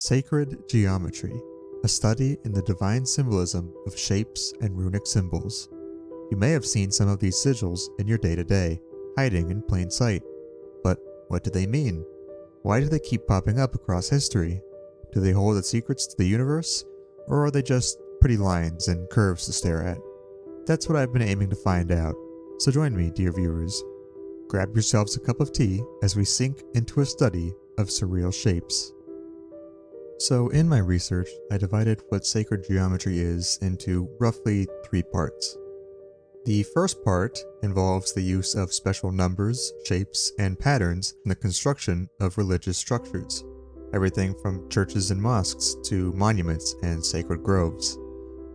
Sacred geometry, a study in the divine symbolism of shapes and runic symbols. You may have seen some of these sigils in your day-to-day, hiding in plain sight. But what do they mean? Why do they keep popping up across history? Do they hold the secrets to the universe? Or are they just pretty lines and curves to stare at? That's what I've been aiming to find out. So join me, dear viewers. Grab yourselves a cup of tea as we sink into a study of surreal shapes. So in my research, I divided what sacred geometry is into roughly 3 parts. The first part involves the use of special numbers, shapes, and patterns in the construction of religious structures, everything from churches and mosques to monuments and sacred groves.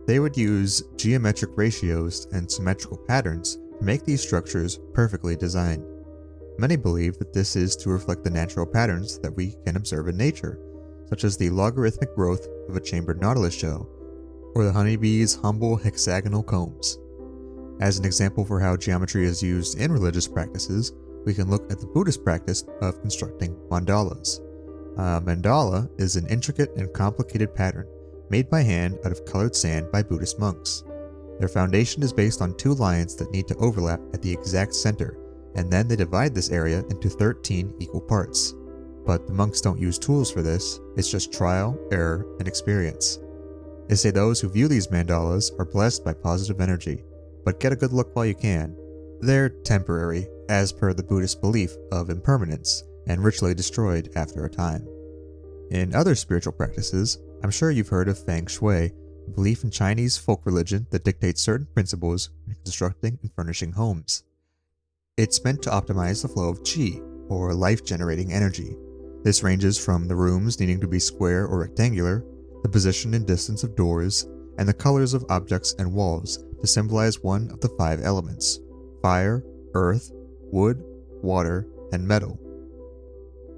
They would use geometric ratios and symmetrical patterns to make these structures perfectly designed. Many believe that this is to reflect the natural patterns that we can observe in nature, such as the logarithmic growth of a chambered nautilus shell, or the honeybee's humble hexagonal combs. As an example for how geometry is used in religious practices, we can look at the Buddhist practice of constructing mandalas. A mandala is an intricate and complicated pattern made by hand out of colored sand by Buddhist monks. Their foundation is based on 2 lines that need to overlap at the exact center, and then they divide this area into 13 equal parts. But the monks don't use tools for this, it's just trial, error, and experience. They say those who view these mandalas are blessed by positive energy, but get a good look while you can. They're temporary, as per the Buddhist belief of impermanence, and ritually destroyed after a time. In other spiritual practices, I'm sure you've heard of Feng Shui, a belief in Chinese folk religion that dictates certain principles when constructing and furnishing homes. It's meant to optimize the flow of qi, or life-generating energy. This ranges from the rooms needing to be square or rectangular, the position and distance of doors, and the colors of objects and walls to symbolize one of the 5 elements: fire, earth, wood, water, and metal.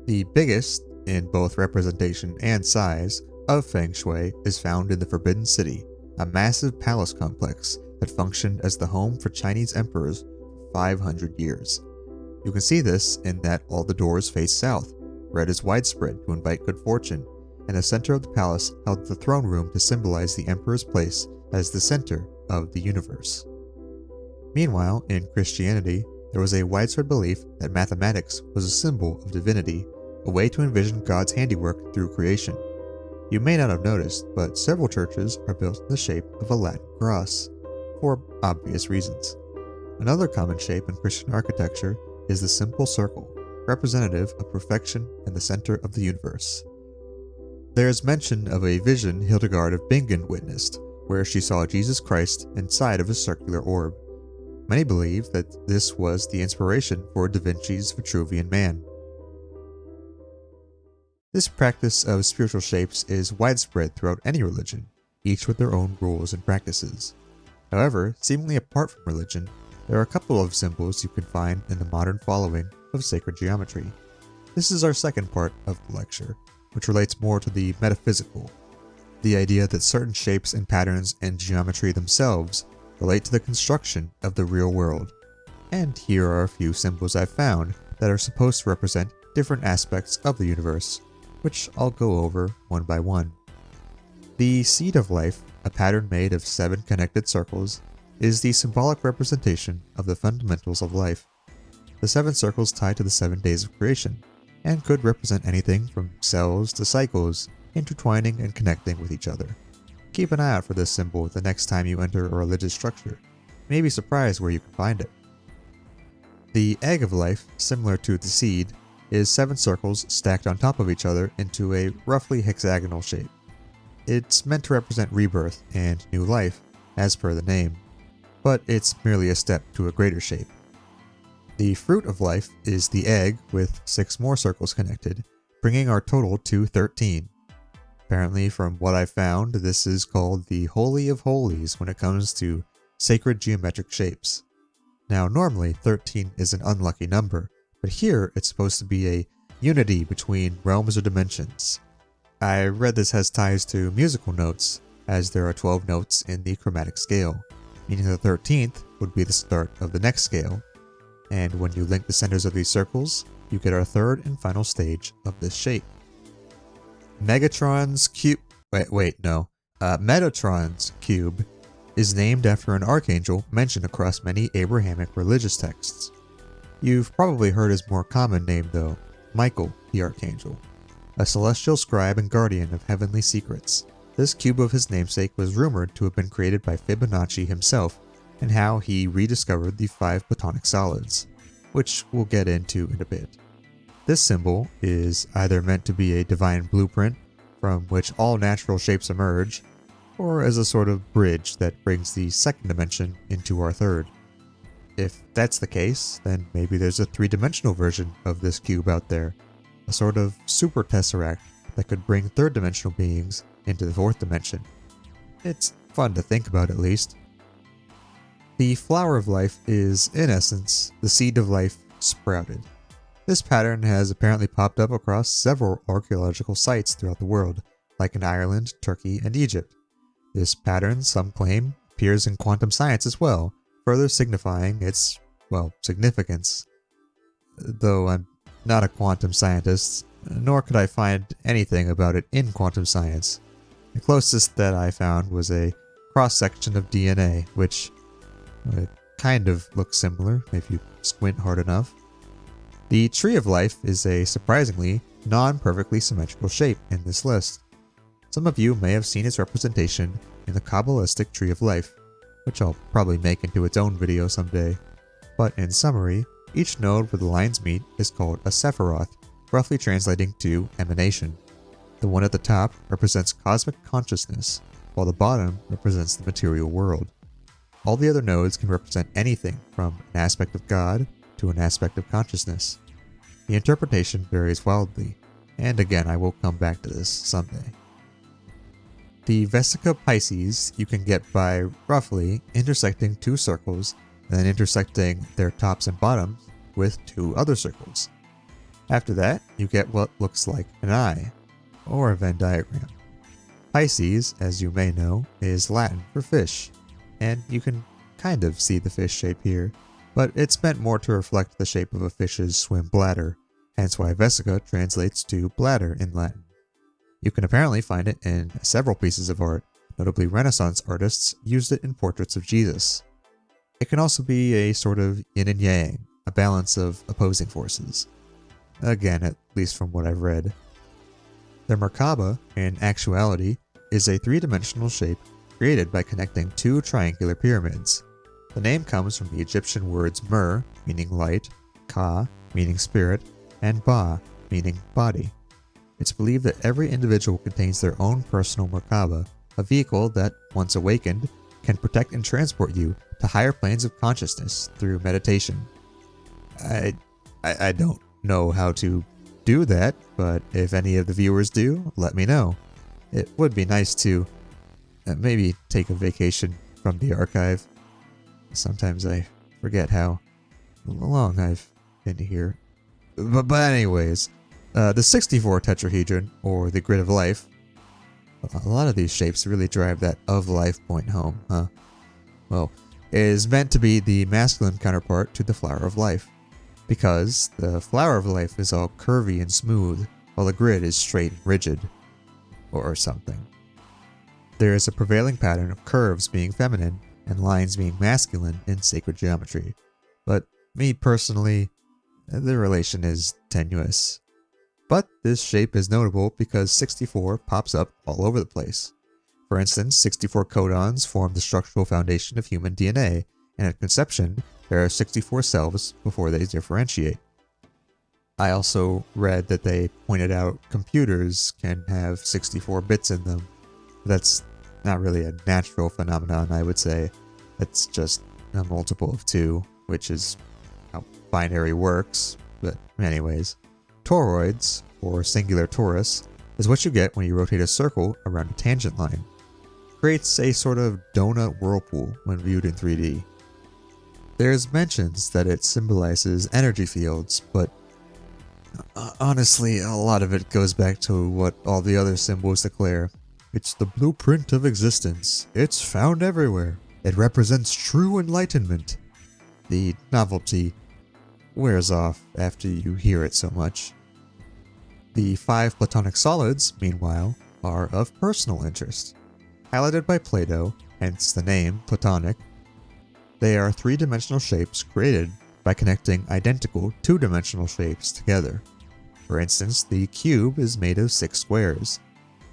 The biggest, in both representation and size, of Feng Shui is found in the Forbidden City, a massive palace complex that functioned as the home for Chinese emperors for 500 years. You can see this in that all the doors face south. Red is widespread to invite good fortune, and the center of the palace held the throne room to symbolize the emperor's place as the center of the universe. Meanwhile, in Christianity, there was a widespread belief that mathematics was a symbol of divinity, a way to envision God's handiwork through creation. You may not have noticed, but several churches are built in the shape of a Latin cross, for obvious reasons. Another common shape in Christian architecture is the simple circle, representative of perfection and the center of the universe. There is mention of a vision Hildegard of Bingen witnessed, where she saw Jesus Christ inside of a circular orb. Many believe that this was the inspiration for Da Vinci's Vitruvian Man. This practice of spiritual shapes is widespread throughout any religion, each with their own rules and practices. However, seemingly apart from religion, there are a couple of symbols you can find in the modern following of sacred geometry. This is our second part of the lecture, which relates more to the metaphysical, the idea that certain shapes and patterns and geometry themselves relate to the construction of the real world. And here are a few symbols I've found that are supposed to represent different aspects of the universe, which I'll go over one by one. The seed of life, a pattern made of 7 connected circles, is the symbolic representation of the fundamentals of life. The 7 circles tie to the 7 days of creation, and could represent anything from cells to cycles, intertwining and connecting with each other. Keep an eye out for this symbol the next time you enter a religious structure. You may be surprised where you can find it. The egg of life, similar to the seed, is 7 circles stacked on top of each other into a roughly hexagonal shape. It's meant to represent rebirth and new life, as per the name, but it's merely a step to a greater shape. The fruit of life is the egg with 6 more circles connected, bringing our total to 13. Apparently, from what I found, this is called the Holy of Holies when it comes to sacred geometric shapes. Now, normally 13 is an unlucky number, but here it's supposed to be a unity between realms or dimensions. I read this has ties to musical notes, as there are 12 notes in the chromatic scale, meaning the 13th would be the start of the next scale. And when you link the centers of these circles, you get our third and final stage of this shape. Metatron's cube is named after an archangel mentioned across many Abrahamic religious texts. You've probably heard his more common name though, Michael the Archangel, a celestial scribe and guardian of heavenly secrets. This cube of his namesake was rumored to have been created by Fibonacci himself, and how he rediscovered the 5 Platonic solids, which we'll get into in a bit. This symbol is either meant to be a divine blueprint from which all natural shapes emerge, or as a sort of bridge that brings the second dimension into our third. If that's the case, then maybe there's a 3-dimensional version of this cube out there, a sort of super tesseract that could bring third-dimensional beings into the 4th dimension. It's fun to think about, at least. The flower of life is, in essence, the seed of life sprouted. This pattern has apparently popped up across several archaeological sites throughout the world, like in Ireland, Turkey, and Egypt. This pattern, some claim, appears in quantum science as well, further signifying its, significance. Though I'm not a quantum scientist, nor could I find anything about it in quantum science. The closest that I found was a cross-section of DNA, which kind of looks similar if you squint hard enough. The Tree of Life is a surprisingly non-perfectly symmetrical shape in this list. Some of you may have seen its representation in the Kabbalistic Tree of Life, which I'll probably make into its own video someday. But in summary, each node where the lines meet is called a Sephiroth, roughly translating to emanation. The one at the top represents cosmic consciousness, while the bottom represents the material world. All the other nodes can represent anything from an aspect of God to an aspect of consciousness. The interpretation varies wildly, and again I will come back to this someday. The Vesica Pisces you can get by roughly intersecting 2 circles and then intersecting their tops and bottoms with 2 other circles. After that, you get what looks like an eye, or a Venn diagram. Pisces, as you may know, is Latin for fish, and you can kind of see the fish shape here, but it's meant more to reflect the shape of a fish's swim bladder, hence why Vesica translates to bladder in Latin. You can apparently find it in several pieces of art, notably Renaissance artists used it in portraits of Jesus. It can also be a sort of yin and yang, a balance of opposing forces. Again, at least from what I've read. The Merkaba, in actuality, is a 3-dimensional shape created by connecting 2 triangular pyramids. The name comes from the Egyptian words Mer, meaning light, Ka, meaning spirit, and Ba, meaning body. It's believed that every individual contains their own personal Merkaba, a vehicle that, once awakened, can protect and transport you to higher planes of consciousness through meditation. I don't know how to do that, but if any of the viewers do, let me know. It would be nice to maybe take a vacation from the archive. Sometimes I forget how long I've been here. But anyways, the 64 tetrahedron, or the grid of life, a lot of these shapes really drive that of life point home, huh? Well, is meant to be the masculine counterpart to the flower of life, because the flower of life is all curvy and smooth, while the grid is straight and rigid, or something. There is a prevailing pattern of curves being feminine and lines being masculine in sacred geometry, but me personally, the relation is tenuous. But this shape is notable because 64 pops up all over the place. For instance, 64 codons form the structural foundation of human DNA, and at conception, there are 64 selves before they differentiate. I also read that they pointed out computers can have 64 bits in them. That's not really a natural phenomenon, I would say. It's just a multiple of 2, which is how binary works. But anyways, toroids, or singular torus, is what you get when you rotate a circle around a tangent line. It creates a sort of donut whirlpool when viewed in 3D. There's mentions that it symbolizes energy fields, but honestly, a lot of it goes back to what all the other symbols declare. It's the blueprint of existence. It's found everywhere. It represents true enlightenment. The novelty wears off after you hear it so much. The 5 Platonic solids, meanwhile, are of personal interest. Highlighted by Plato, hence the name Platonic, they are 3-dimensional shapes created by connecting identical 2-dimensional shapes together. For instance, the cube is made of 6 squares,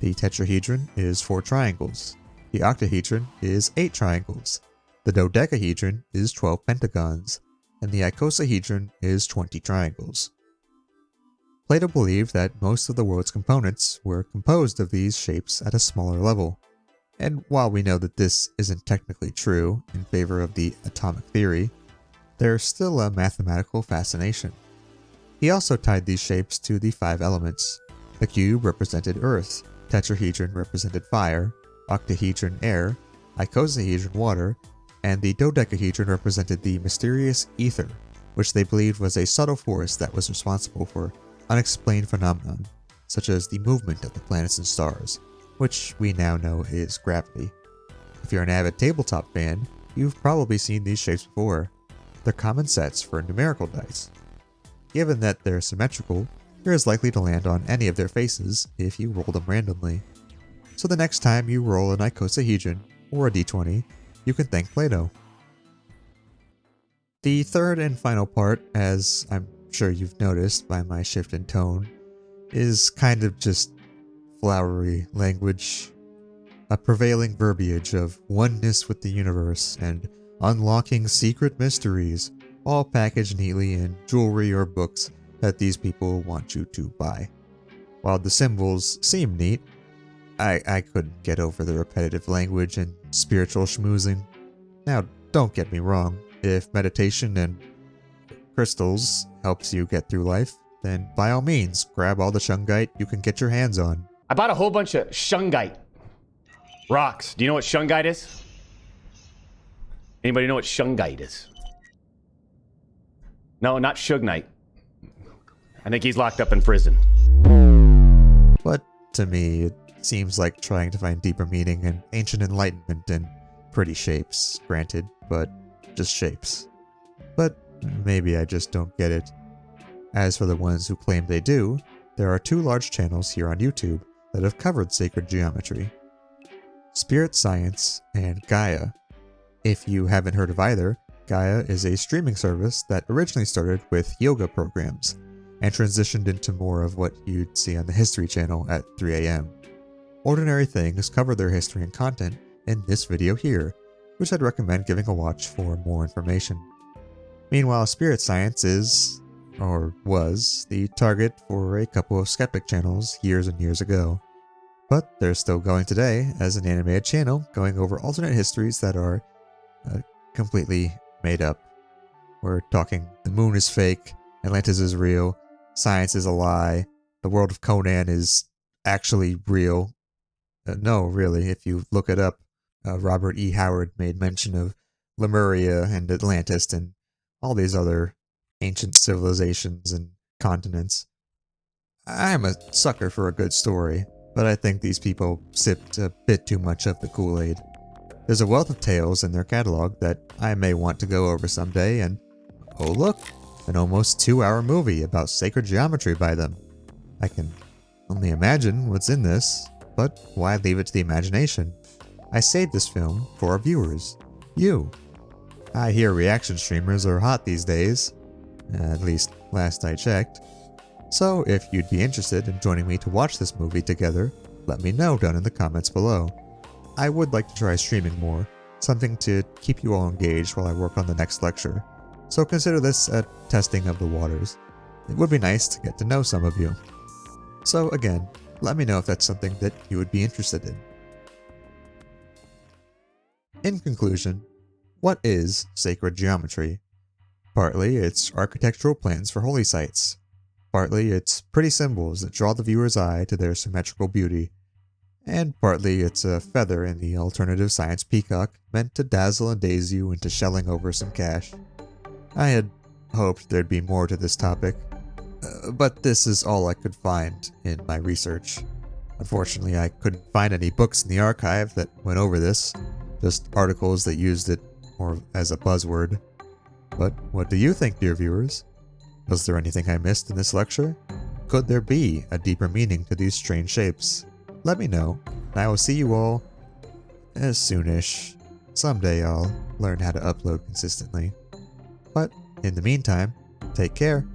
the tetrahedron is 4 triangles, the octahedron is 8 triangles, the dodecahedron is 12 pentagons, and the icosahedron is 20 triangles. Plato believed that most of the world's components were composed of these shapes at a smaller level, and while we know that this isn't technically true in favor of the atomic theory, there's still a mathematical fascination. He also tied these shapes to the 5 elements. The cube represented earth, tetrahedron represented fire, octahedron air, icosahedron water, and the dodecahedron represented the mysterious ether, which they believed was a subtle force that was responsible for unexplained phenomena, such as the movement of the planets and stars, which we now know is gravity. If you're an avid tabletop fan, you've probably seen these shapes before. They're common sets for numerical dice. Given that they're symmetrical, you're as likely to land on any of their faces if you roll them randomly. So the next time you roll an icosahedron or a d20, you can thank Plato. The third and final part, as I'm sure you've noticed by my shift in tone, is kind of just flowery language, a prevailing verbiage of oneness with the universe and unlocking secret mysteries, all packaged neatly in jewelry or books that these people want you to buy. While the symbols seem neat, I couldn't get over the repetitive language and spiritual schmoozing. Now, don't get me wrong, if meditation and crystals helps you get through life, then by all means, grab all the shungite you can get your hands on. I bought a whole bunch of shungite rocks. Do you know what shungite is? Anybody know what shungite is? No, not Sugnite. I think he's locked up in prison. But to me, it seems like trying to find deeper meaning in ancient enlightenment in pretty shapes, granted, but just shapes. But maybe I just don't get it. As for the ones who claim they do, there are 2 large channels here on YouTube that have covered sacred geometry: Pseudoscience and Gaia. If you haven't heard of either, Gaia is a streaming service that originally started with yoga programs and transitioned into more of what you'd see on the History Channel at 3 a.m. Ordinary Things cover their history and content in this video here, which I'd recommend giving a watch for more information. Meanwhile, Pseudoscience is, or was, the target for a couple of skeptic channels years and years ago. But they're still going today as an animated channel going over alternate histories that are completely made up. We're talking the moon is fake, Atlantis is real, science is a lie, the world of Conan is actually real. No, really, if you look it up, Robert E. Howard made mention of Lemuria and Atlantis and all these other ancient civilizations and continents. I'm a sucker for a good story, but I think these people sipped a bit too much of the Kool-Aid. There's a wealth of tales in their catalog that I may want to go over someday, and oh look, an almost 2-hour movie about sacred geometry by them. I can only imagine what's in this, but why leave it to the imagination? I saved this film for our viewers, you. I hear reaction streamers are hot these days, at least last I checked. So if you'd be interested in joining me to watch this movie together, let me know down in the comments below. I would like to try streaming more, something to keep you all engaged while I work on the next lecture, so consider this a testing of the waters. It would be nice to get to know some of you. So again, let me know if that's something that you would be interested in. In conclusion, what is sacred geometry? Partly it's architectural plans for holy sites. Partly it's pretty symbols that draw the viewer's eye to their symmetrical beauty. And partly it's a feather in the alternative science peacock meant to dazzle and daze you into shelling over some cash. I had hoped there'd be more to this topic, but this is all I could find in my research. Unfortunately, I couldn't find any books in the archive that went over this, just articles that used it more as a buzzword. But what do you think, dear viewers? Was there anything I missed in this lecture? Could there be a deeper meaning to these strange shapes? Let me know, and I will see you all as soonish. Someday I'll learn how to upload consistently. But in the meantime, take care.